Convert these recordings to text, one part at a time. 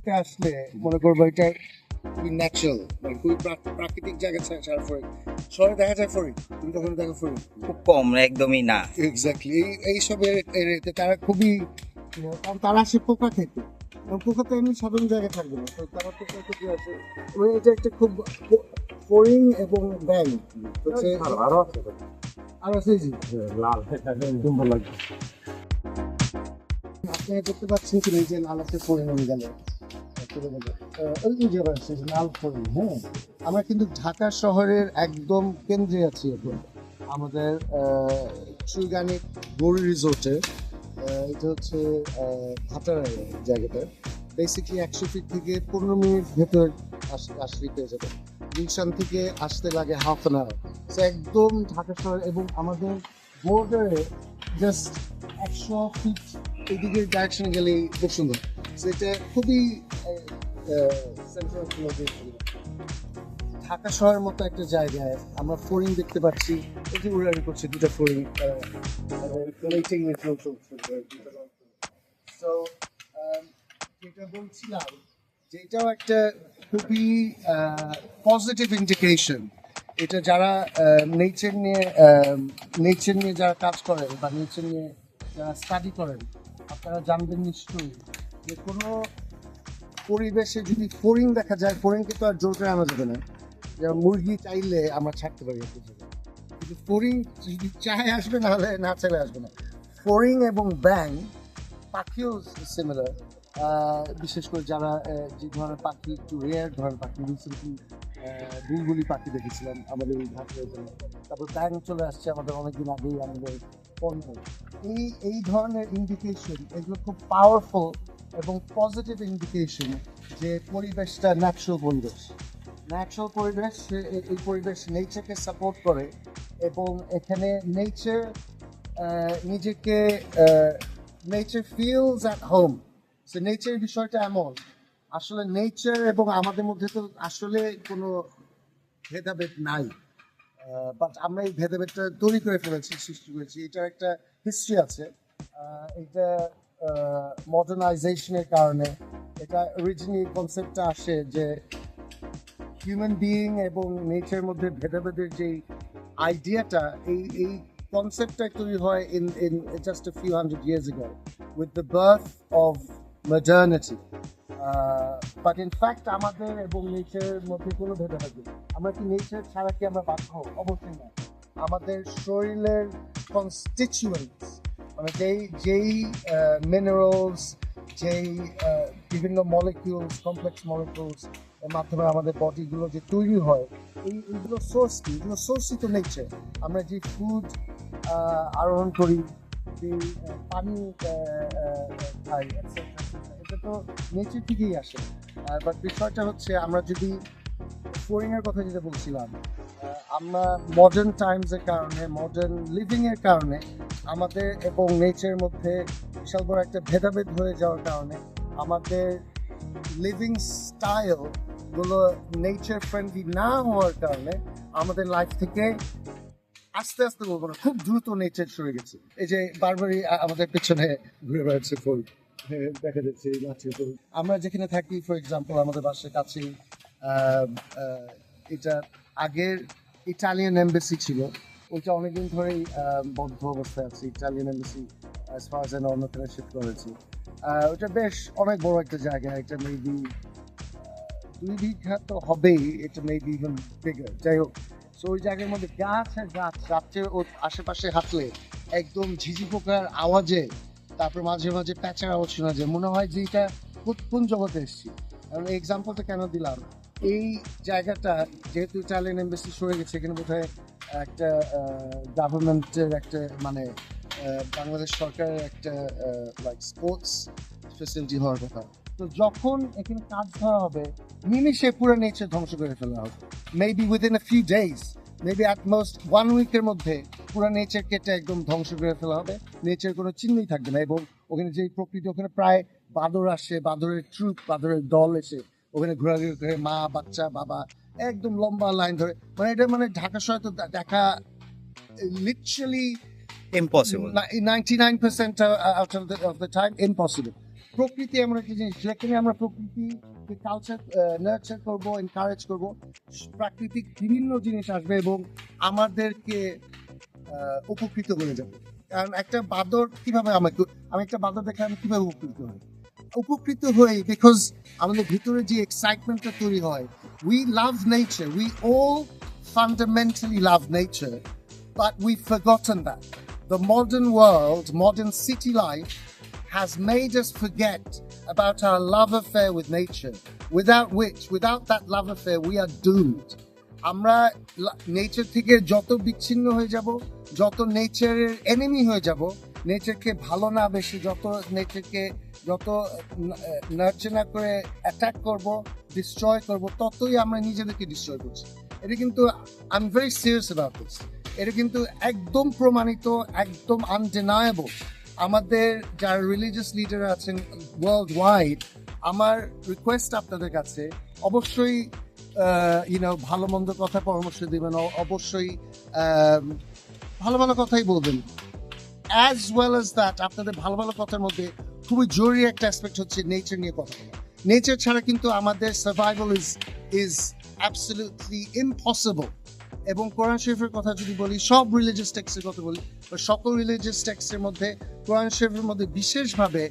দেখতে আসলে মনে করবো এটা খুবই ন্যাচারাল, মানে খুবই প্রাকৃতিক জায়গা ছাড়া ফরিং। শহরে দেখা যায় ফরিং, তুমি তখন দেখো ফরিং খুব কম, একদমই না। এক্স্যাক্টলি। এইসব এরিয়াতে তারা খুবই, কারণ তারা আসে পোকা খেতে, এবং পোকা তো এমনি সাধারণ জায়গায় থাকবে না, তো তারা পোকা খেতে আছে। এবং এটা একটা খুব ফরিং এবং ব্যাং হচ্ছে আরো আছে জি লাল, একদম ভালো লাগবে। আপনি দেখতে পাচ্ছেন কি এই যে লাল আছে ফরিং হয়ে গেল, ওই জায়গায় আছে লাল ফরিং। হ্যাঁ, আমরা কিন্তু ঢাকা শহরের একদম কেন্দ্রে আছি এখন, আমাদের ট্রুগানিক গৌরী রিসোর্টে। এটা হচ্ছে ভাটার জায়গাটা, বেসিকলি 100 ফিট থেকে 15 মিনিট ভেতর আসলে পেয়ে যাবে। গুলশান থেকে আসতে লাগে হাফ অ্যান আওয়ার। সো একদম ঢাকা শহর, এবং আমাদের বর্ডারে জাস্ট 100 ফিট এদিকে ডাইরেকশনে গেলেই খুব সুন্দর। সেটা খুবই সেন্ট্রাল ঢাকা শহরের মতো একটা জায়গায় আমরা ফরিং দেখতে পাচ্ছি। এই যে উড়ানি করছে দুটা ফরিং, যেটা বলছিলাম যে এটাও একটা খুবই পজিটিভ ইন্ডিকেশন। এটা যারা নেচার নিয়ে যারা কাজ করেন বা নেচার নিয়ে যারা স্টাডি করেন, আপনারা জানবেন নিশ্চয়ই যে কোনো পরিবেশে যদি ফরিং দেখা যায়, ফরিংকে তো আর জোর করে আনা যাবে না। যেমন মুরগি চাইলে আমরা ছাড়তে পারি একটু, কিন্তু ফরিং যদি চায় আসবে, না হলে না চাইলে আসবে না। ফরিং এবং ব্যাং পাখিও সিমিলার, বিশেষ করে যারা যে ধরনের পাখি একটু রেয়ার ধরনের পাখি, রিসেন্টলি বুলবুলি পাখি দেখেছিলাম আমাদের এই ঘাটের জন্য। তারপর ব্যাং চলে আসছে আমাদের অনেকদিন আগেই আমাদের পণ্য। এই ধরনের ইন্ডিকেশন, এগুলো খুব পাওয়ারফুল এবং পজিটিভ ইন্ডিকেশন যে পরিবেশটা ন্যাচারাল পরিবেশ। এই পরিবেশ নেচারকে সাপোর্ট করে, এবং এখানে নেচার নিজেকে nature feels at home. So nature বিষয়টা এমন, আসলে নেচার এবং আমাদের মধ্যে তো আসলে কোনো ভেদাভেদ নাই, বাট আমরা এই ভেদাভেদটা তৈরি করে ফেলেছি, সৃষ্টি করেছি। এটার একটা হিস্ট্রি আছে। এটা মডার্নাইজেশনের কারণে, এটা অরিজিনালি কনসেপ্টটা আসে যে হিউম্যান বিইং এবং নেচারের মধ্যে ভেদাভেদের যে আইডিয়াটা, এই কনসেপ্টটা তৈরি হয় in just a few hundred years ago with the birth of modernity. But in fact আমাদের এবং নেচারের মধ্যে কোনো ভেদাভেদ নেই। আমরা কি নেচার ছাড়া কি আমরা বাধ্য? অবশ্যই না। আমাদের শরীরের কনস্টিটিউয়েন্টস, মানে যেই মিনারেলস, যেই বিভিন্ন মলিকিউলস, কমপ্লেক্স মলিকিউলস এর মাধ্যমে আমাদের বডিগুলো যে তৈরি হয়, এইগুলো সোর্স কি? এগুলো সোর্সই তো নেচার। আমরা যে ফুড আহরণ করি, যে পানি খাই, এটসেট্রা, এটা তো নেচার থেকেই আসে। বাট বিষয়টা হচ্ছে, আমরা যদি ফরিংয়ের কথা যেটা বলছিলাম, আমরা মডার্ন টাইমসের কারণে, মডার্ন লিভিংয়ের কারণে আমাদের এবং নেচারের মধ্যে বিশাল বড় একটা ভেদাভেদ হয়ে যাওয়ার কারণে, আমাদের লিভিং স্টাইল গুলো নেচার ফ্রেন্ডলি না হওয়ার কারণে আমাদের লাইফ থেকে আস্তে আস্তে বলবো না, খুব দ্রুত নেচার সরে গেছে। এই যে বারবারই আমাদের পেছনে ঘুরে বেড়াচ্ছে ফুল, দেখা যাচ্ছে আমরা যেখানে থাকি, ফর এক্সাম্পল আমাদের বাসার কাছেই এটা আগের ইটালিয়ান এমবাসি ছিল, ওইটা অনেকদিন ধরেই বন্ধ অবস্থায় আছে। Italian embassy as far as অন্যখানে শিফট করেছি। ওটা বেশ অনেক বড় একটা জায়গা, এটা মেবি 2 বিঘা তো হবেই, এটা মেবি ইভেন বিগার। যাই হোক, সো ওই জায়গার মধ্যে গাছ আর গাছ, রাত্রে ওর আশেপাশে হাঁটলে একদম ঝিঝি পোকার আওয়াজে, তারপর মাঝে মাঝে প্যাঁচার আওয়াজ শোনা যায়, মনে হয় যে এটা কোন জগতে এসেছি। কারণ এক্সাম্পলটা কেন দিলাম, এই জায়গাটা যেহেতু ইটালিয়ান এমবাসি সরে গেছে, এখানে বোধহয় একটা গভর্নমেন্টের একটা, মানে বাংলাদেশ সরকারের একটা লাইক স্পোর্টস ফেসিলিটি হওয়ার কথা। তো যখন এখানে কাজ ধরা হবে, নিমিষে পুরো নেচার ধ্বংস করে ফেলা হবে। Maybe within a few days, maybe at most 1 উইকের মধ্যে পুরো নেচার কেটে একদম ধ্বংস করে ফেলা হবে। নেচার কোনো চিহ্নই থাকবে না, এবং ওখানে যে প্রকৃতি, ওখানে প্রায় বাদর আসে, বাদরের ট্রুপ, বাদরের দল এসে ওখানে ঘোরাঘুরি করে, মা বাচ্চা বাবা একদম লম্বা লাইন ধরে। মানে এটা মানে ঢাকা শহরে তো দেখা literally impossible, 99% out of the time impossible. প্রকৃতি এমন একটা জিনিস যেখানে আমরা প্রকৃতিকে কালচার নার্চার করবো, এনকারেজ করবো, প্রাকৃতিক বিভিন্ন জিনিস আসবে এবং আমাদেরকে উপকৃত করে যাবে। কারণ একটা বাঁদর কিভাবে আমি একটা বাঁদর দেখে আমি কিভাবে উপকৃত হই বিকজ আমাদের ভিতরে যে এক্সাইটমেন্টটা তৈরি হয়। We love nature, we all fundamentally love nature, but we've forgotten that. The modern world, modern city life has made us forget about our love affair with nature, without that love affair, we are doomed. আমরা nature থেকে যত বিচ্ছিন্ন হয়ে যাব, যত নেচারের enemy হয়ে যাব, নেচারকে ভালো না বেশি যত নার্চার না করে অ্যাটাক করব, ডিস্ট্রয় করব, ততই আমরা নিজেদেরকে ডিস্ট্রয় করছি। এটা কিন্তু I am very serious about this. এটা কিন্তু একদম প্রমাণিত, একদম আনডেনায়েবল। আমাদের যারা রিলিজিয়াস লিডার আছেন ওয়ার্ল্ড ওয়াইড, আমার রিকোয়েস্ট আপনাদের কাছে, অবশ্যই ভালো মন্দ কথা পরামর্শ দিবেন, অবশ্যই ভালো ভালো কথাই বলবেন। অ্যাজ ওয়েল অ্যাজ দ্যাট, আপনাদের ভালো ভালো কথার মধ্যে খুবই জরুরি একটা অ্যাসপেক্ট হচ্ছে নেচার নিয়ে কথা বলা। নেচার ছাড়া কিন্তু আমাদের সার্ভাইভাল ইজ অ্যাবসলিউটলি ইম্পসিবল। এবং কোরআন শরীফের কথা যদি বলি, সব রিলিজিয়াস টেক্সটের কথা বলি, সকল রিলিজিয়াস টেক্সটের মধ্যে কোরআন শরীফের মধ্যে বিশেষভাবে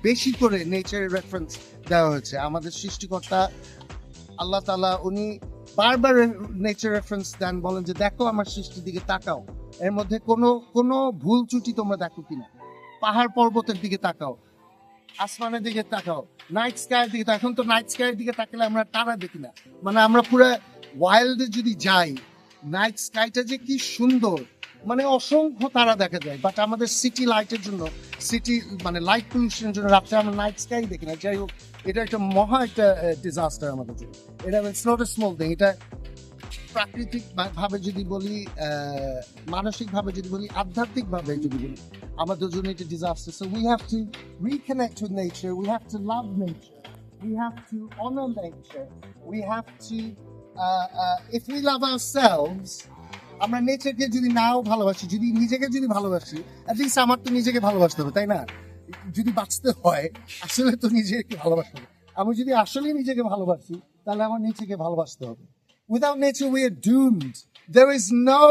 বেশি করে নেচারের রেফারেন্স দেওয়া হয়েছে। আমাদের সৃষ্টিকর্তা আল্লাহ তাআলা উনি বারবার নেচার রেফারেন্স দেন, বলেন যে দেখো আমার সৃষ্টির দিকে তাকাও, এর মধ্যে কোনো ভুল ত্রুটি তোমরা দেখো কিনা, পাহাড় পর্বতের দিকে তাকাও, আসমানের দিকে তাকাও, নাইট স্কাইয়ের দিকে। এখন তো নাইট স্কাইয়ের দিকে তাকালে আমরা তারা দেখি না, আমরা পুরো ওয়াইল্ডে যদি যাই, নাইট স্কাইটা যে কি সুন্দর, অসংখ্য তারা দেখা যায়। বাট আমাদের সিটি লাইটের জন্য, লাইট পলিউশনের জন্য রাত্রে আমরা নাইট স্কাই দেখি না। যাই হোক, এটা একটা একটা ডিজাস্টার আমাদের জন্য। এটা it's not a small thing. এটা প্রাকৃতিক ভাবে যদি বলি, মানসিক ভাবে যদি বলি, আধ্যাত্মিক ভাবে যদি বলি, আমাদের জন্য এটা disaster. So we have to reconnect with nature, we have to love nature, we have to honour nature, we have to if we love ourselves, আমরা নেচারকে যদি নাও ভালোবাসি, যদি নিজেকে যদি ভালোবাসি, অ্যাটলিস্ট আমার তো নিজেকে ভালোবাসতে হবে, তাই না? যদি বাঁচতে হয় আসলে তো নিজেকে ভালোবাসতে হবে। আমি যদি আসলে নিজেকে ভালোবাসি, তাহলে আমার নিজেকে ভালোবাসতে হবে। Without nature we are doomed. There is no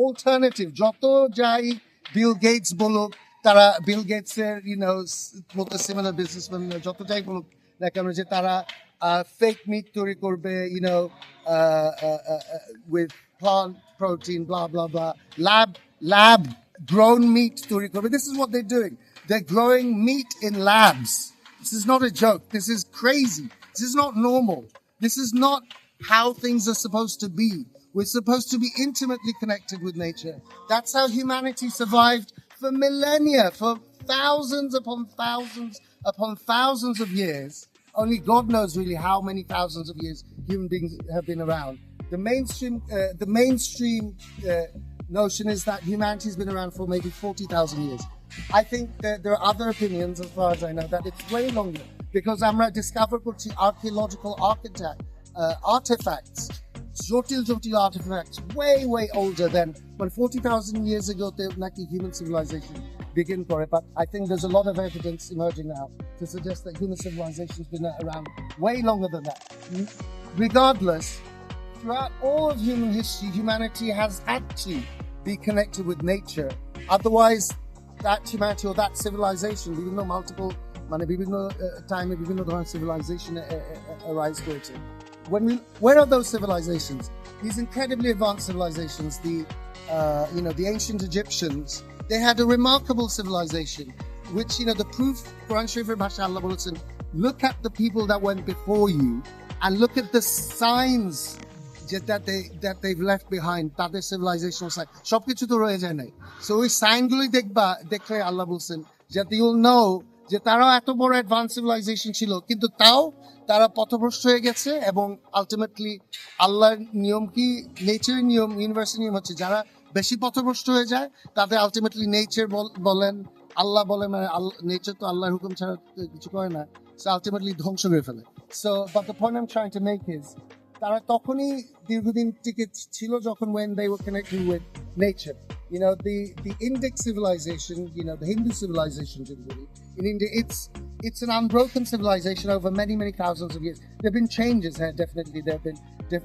alternative. যত যাই বিল গেটস বলুক, তারা বিল গেটসের মতো সিমিলার বিজনেসম্যান যত যাই বলুক না কেন, যে তারা ফেক মিট তৈরি করবে, with plant protein, blah blah blah, lab grown meat তৈরি করবে. This is what they're doing. They're growing meat in labs. This is not a joke. This is crazy. This is not normal. This is not how things are supposed to be. We're supposed to be intimately connected with nature. That's how humanity survived for millennia, for thousands upon thousands upon thousands of years. Only God knows really how many thousands of years human beings have been around. The mainstream notion is that humanity's been around for maybe 40,000 years. I think that there are other opinions, as far as I know, that it's way longer, because আমরা discover করছি archaeological artifacts, jotil artifacts, way older than when 40,000 years ago the human civilization began for it. But I think there's a lot of evidence emerging now to suggest that human civilization's been around way longer than that. Regardless, throughout all of human history, humanity has had to be connected with nature. Otherwise, that humanity or that civilization, বিভিন্ন multiple বিভিন্ন time বিভিন্ন ধরনের civilization arise করেছে. Where are those civilizations? These incredibly advanced civilizations, the ancient Egyptians, they had a remarkable civilization, which the proof, Quran Sharif Bhasha Allah বলেছেন, look at the people that went before you and look at the signs that they've left behind. তাদের civilizational sign সবকিছু তো রয়ে যায় নাই। So ওই সাইনগুলি দেখলে আল্লাহ বলছেন যাতে you'll know যে তারাও এত বড় অ্যাডভান্স সিভিলাইজেশন ছিল, কিন্তু তাও তারা পথভ্রষ্ট হয়ে গেছে। এবং আলটিমেটলি আল্লাহর নিয়ম কি, নেচারের নিয়ম, ইউনিভার্সের নিয়ম হচ্ছে যারা বেশি পথভ্রষ্ট হয়ে যায় তাদের আলটিমেটলি নেচার বলেন, আল্লাহ বলেন, নেচার তো আল্লাহর হুকুম ছাড়া কিছু করে না, সো আলটিমেটলি ধ্বংস করে ফেলে। So but the point I am trying to make is, তারা তখনই দীর্ঘদিন টিকে ছিল যখন when they were connected with nature. The Indic civilization, the Hindu civilization generally, in India, it's an unbroken civilization over many, many thousands of years. There have been changes here, definitely. There have been,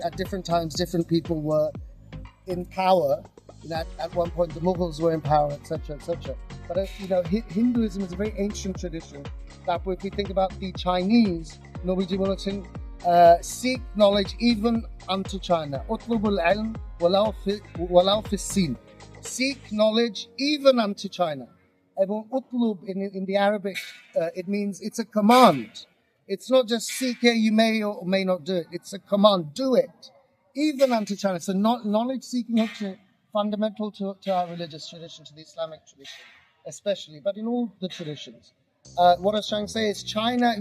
at different times, different people were in power. At one point, the Mughals were in power, etc., etc. But Hinduism is a very ancient tradition. That if we think about the Chinese, Nobiji Bolachen, seek knowledge even unto China. Utlubul ilm walau fis sin. Seek knowledge even unto China. Utlub in the Arabic, it means it's a command. It's not just seek here, you may or may not do it. It's a command, do it. Even unto China. So knowledge seeking is fundamental to our religious tradition, to the Islamic tradition especially, but in all the traditions. What I was trying to say is China,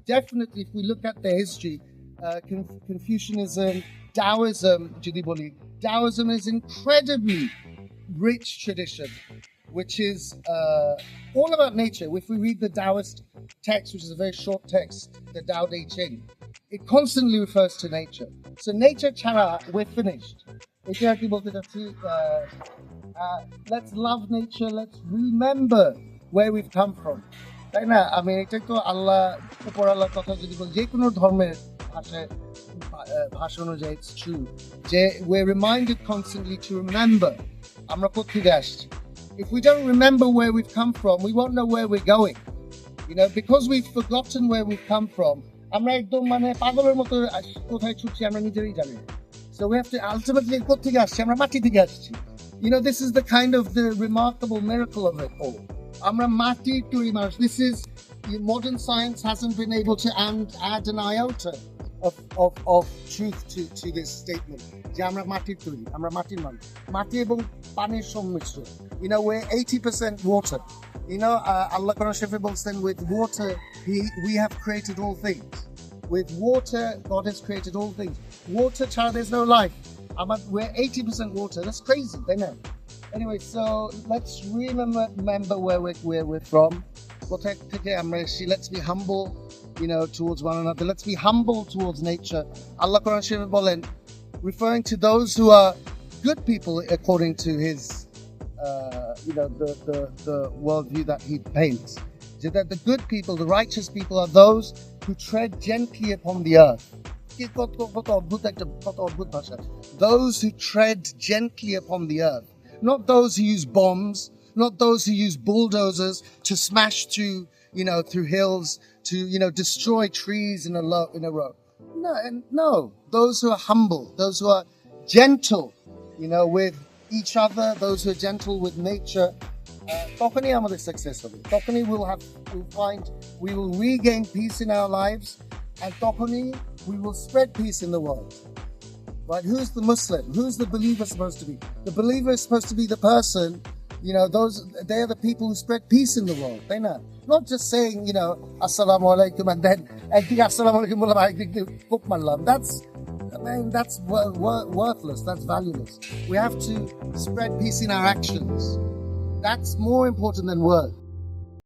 definitely, if we look at their history, Confucianism, Taoism, Taoism is incredibly rich tradition, which is all about nature. If we read the Taoist text, which is a very short text, the Tao Te Ching, it constantly refers to nature. So nature chara, we're finished. Let's love nature, let's remember where we've come from. তাই না? আমি এটা তো উপর আল্লাহর কথা যদি বলি, যে কোনো ধর্মের ভাষা অনুযায়ী it's true যে we're reminded constantly to remember আমরা কোত্থেকে আসছি. If we don't remember where we've come from, we won't know where we're going. Because we've forgotten where we've come from, আমরা একদম পাগলের মতো কোথায় ছুটছি আমরা নিজেরাই জানি না. So we have to ultimately কোত্থেকে আসছি, আমরা মাটি থেকে আসছি. This is the kind of the remarkable miracle of it all. Amra mati turi মানুষ. This is modern science hasn't been able to add an iota of truth to this statement. যে আমরা মাটির তৈরি, আমরা মাটির মানুষ, মাটি এবং পানির সংমিশ্রণ. We're 80% water. Allah Quran Sharif বলছেন, with water we have created all things. With water God has created all things. Water ছাড়া there's no life. We're 80% water. That's crazy, they know. Anyway, so let's remember where we're from. Let's be humble, towards one another. Let's be humble towards nature. Allah Quran Sharif bolen, referring to those who are good people according to his, the worldview that he paints. That the good people, the righteous people, are those who tread gently upon the earth. Those who tread gently upon the earth. Not those who use bombs, not those who use bulldozers to smash through hills, to, destroy trees in a row. No. Those who are humble, those who are gentle, with each other, those who are gentle with nature. তখনই আমাদের success হবে. তখনই we will regain peace in our lives, and তখনই we will spread peace in the world. Right? Who's the Muslim? Who's the believer supposed to be? The believer is supposed to be the person, they are the people who spread peace in the world. They know. Not just saying, Assalamu alaikum, and then Assalamu alaikum, that's worthless, that's valueless. We have to spread peace in our actions. That's more important than words.